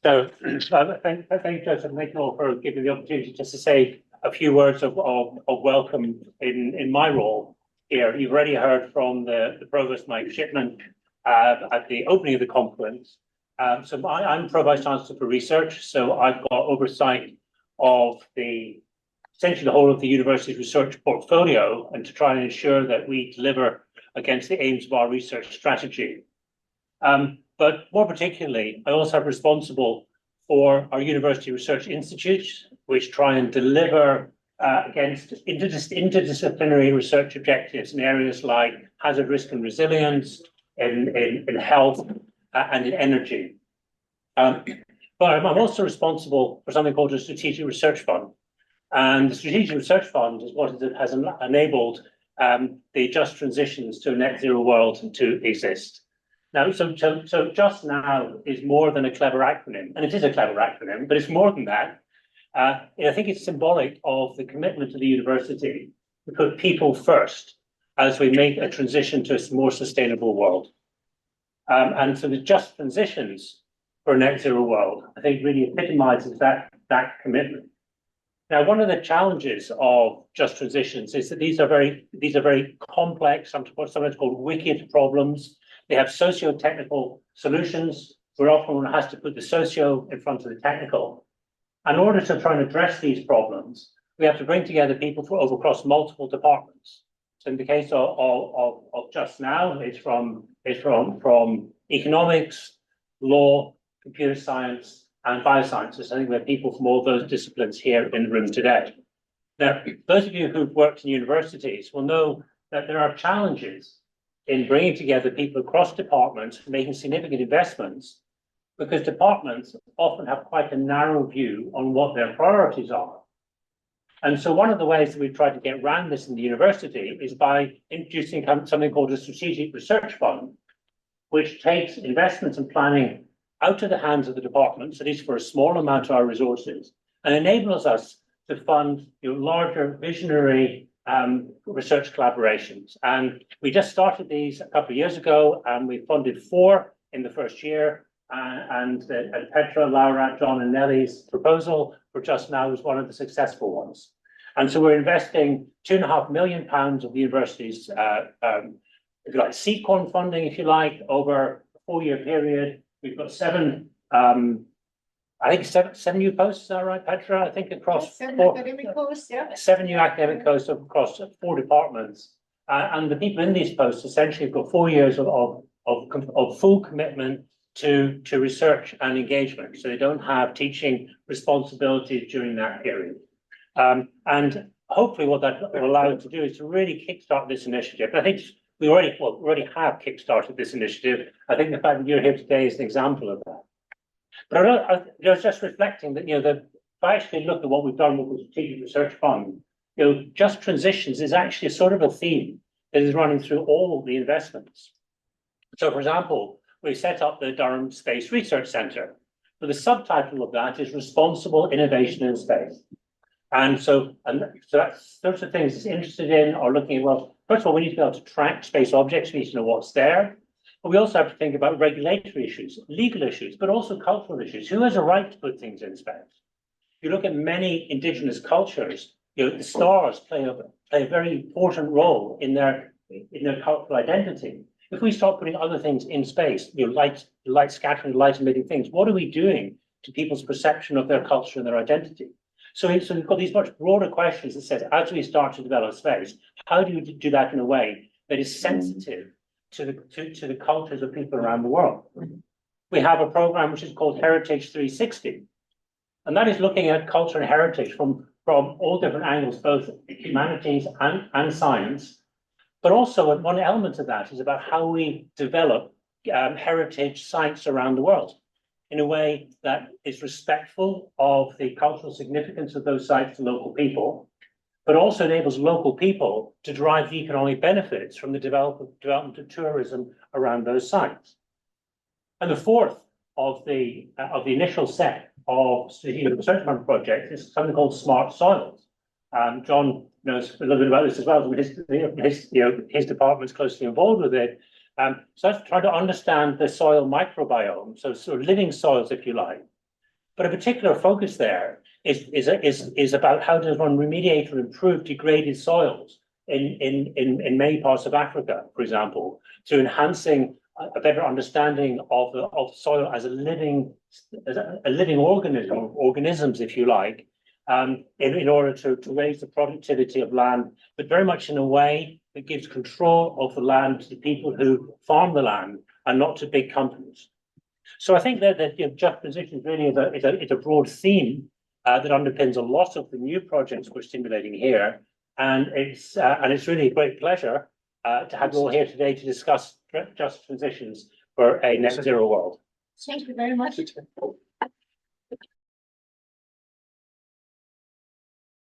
So thank you, Joseph, thank you all for giving me the opportunity just to say a few words of welcome in my role here. You've already heard from the Provost, Mike Shipman, at the opening of the conference. So I'm Pro-Vice-Chancellor for Research, so I've got oversight of essentially the whole of the university's research portfolio, and to try and ensure that we deliver against the aims of our research strategy. But more particularly, I also have responsible for our university research institutes, which try and deliver against interdisciplinary research objectives in areas like hazard, risk and resilience, in health and in energy. But I'm also responsible for something called a strategic research fund. And the strategic research fund is what has enabled the just transitions to a net zero world to exist. Now, so Just Now is more than a clever acronym, and it is a clever acronym, but it's more than that. I think it's symbolic of the commitment of the university to put people first as we make a transition to a more sustainable world. And so the just transitions for a net zero world, I think, really epitomizes that commitment. Now, one of the challenges of just transitions is that these are very complex, sometimes called wicked problems. They have socio-technical solutions, where often one has to put the socio in front of the technical. In order to try and address these problems, we have to bring together people across multiple departments. So in the case of Just Now, it's from economics, law, computer science, and biosciences. I think we have people from all those disciplines here in the room today. Now, those of you who've worked in universities will know that there are challenges in bringing together people across departments, making significant investments, because departments often have quite a narrow view on what their priorities are. And so one of the ways that we've tried to get around this in the university is by introducing something called a strategic research fund, which takes investments and planning out of the hands of the departments, at least for a small amount of our resources, and enables us to fund larger visionary research collaborations. And we just started these a couple of years ago, and we funded 4 in the first year. And Petra, Laura, John, and Nellie's proposal for Just Now was one of the successful ones. And so we're investing £2.5 million of the university's, if you like, seed corn funding, if you like, over a 4-year period. We've got 7 new posts, is that right, Petra? I think across 7 academic posts, yeah. 7 new academic posts across 4 departments. And the people in these posts essentially have got 4 years of full commitment to research and engagement. So they don't have teaching responsibilities during that period. And hopefully what that will allow them to do is to really kickstart this initiative. And I think we already have kickstarted this initiative. I think the fact that you're here today is an example of that. But I was just reflecting that, if I actually look at what we've done with the Strategic Research Fund, just transitions is actually sort of a theme that is running through all the investments. So, for example, we set up the Durham Space Research Centre, but the subtitle of that is Responsible Innovation in Space. And so that's those are things it's interested in or looking at. Well, first of all, we need to be able to track space objects. We need to know what's there. But we also have to think about regulatory issues, legal issues, but also cultural issues. Who has a right to put things in space? If you look at many indigenous cultures, the stars play a very important role in their cultural identity. If we start putting other things in space, light scattering, light emitting things, what are we doing to people's perception of their culture and their identity? So we've got these much broader questions that says, as we start to develop space, how do you do that in a way that is sensitive to the cultures of people around the world? We have a program which is called Heritage 360, and that is looking at culture and heritage from all different angles, both humanities and science. But also one element of that is about how we develop heritage sites around the world in a way that is respectful of the cultural significance of those sites to local people, but also enables local people to derive the economic benefits from the development of tourism around those sites. And the fourth of the initial set of strategic research fund projects is something called Smart Soils. John knows a little bit about this as well. His department's closely involved with it. So that's trying to understand the soil microbiome, so sort of living soils, if you like, But a particular focus there is about how does one remediate or improve degraded soils in many parts of Africa, for example, through enhancing a better understanding of soil as a living organism, or organisms, if you like, in order to raise the productivity of land, but very much in a way that gives control of the land to the people who farm the land and not to big companies. So I think that just transition really is a broad theme that underpins a lot of the new projects we're stimulating here, and it's really a great pleasure to have you all here today to discuss just transitions for a net zero world. Thank you very much.